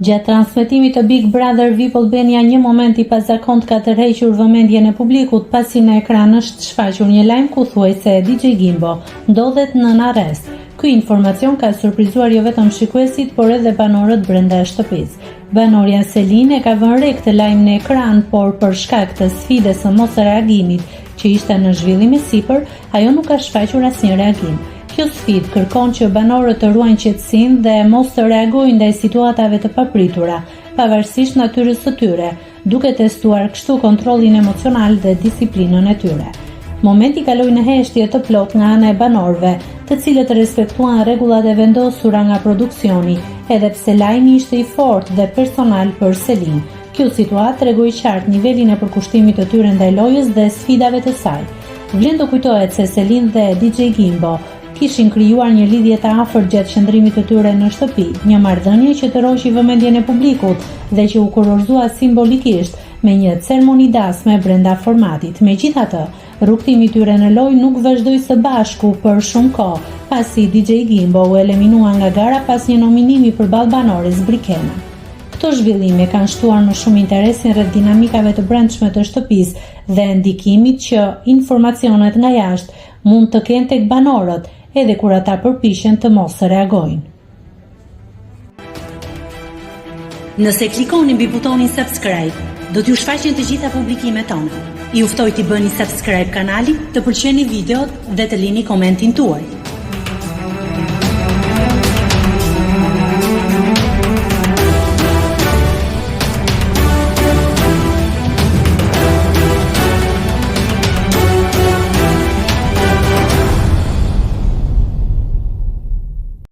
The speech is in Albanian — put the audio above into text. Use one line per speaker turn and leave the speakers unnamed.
Gjatë transmetimit të Big Brother VIP Albania, një moment i pazakont ka tërhequr vëmendjen e publikut pasi në ekran është shfaqur një lajm ku thuaj se DJ Gimbo ndodhet nën arrest. Ky informacion ka surprizuar jo vetëm shikuesit, por edhe banorët brenda shtëpisë. Banorja Selin e ka vënë re këtë lajm në ekran, por për shkak të sfidës së mosreagimit që ishte në zhvillim i sipër, ajo nuk ka shfaqur asnjë reagim. Kjo sfidë kërkon që banorët të ruajnë qetësinë dhe mos të reagojnë ndaj situatave të papritura, pavarësisht natyrës së tyre, duke testuar kështu kontrollin emocional dhe disiplinën e tyre. Momenti kaloi në heshtje të plot nga ana e banorëve, të cilët respektuan rregullat e vendosura nga produksioni, edhe pse lajmi ishte i fortë dhe personal për Selin. Kjo situatë tregoi qartë nivelin e përkushtimit të tyre ndaj lojës dhe sfidave të saj. Vlen të kujtohet se Selin dhe DJ Gimbo kishin krijuar një lidhje të afërt gjatë qëndrimit të tyre në shtëpi, një marrëdhënie që tërhoqi vëmendjen e publikut dhe që u kurorëzua simbolikisht me një ceremoni dasme brenda formatit. Megjithatë, rrugtimi i tyre në lojë nuk vazhdoi së bashku për shumë kohë, pasi DJ Gimbo u eliminua nga gara pas një nominimi përballë banores Brikena. Këto zhvillime kanë shtuar më shumë interesin rreth dinamikave të brendshme të shtëpisë dhe ndikimit që informacionet nga jashtë mund të kenë tek banorët, edhe kur ata përpiqen të mos reagojnë.
Nëse klikoni mbi butonin subscribe, do t'ju shfaqen të gjitha publikimet tona. Ju ftoj t'i bëni subscribe kanalit, të pëlqeni videot dhe të lini komentin tuaj.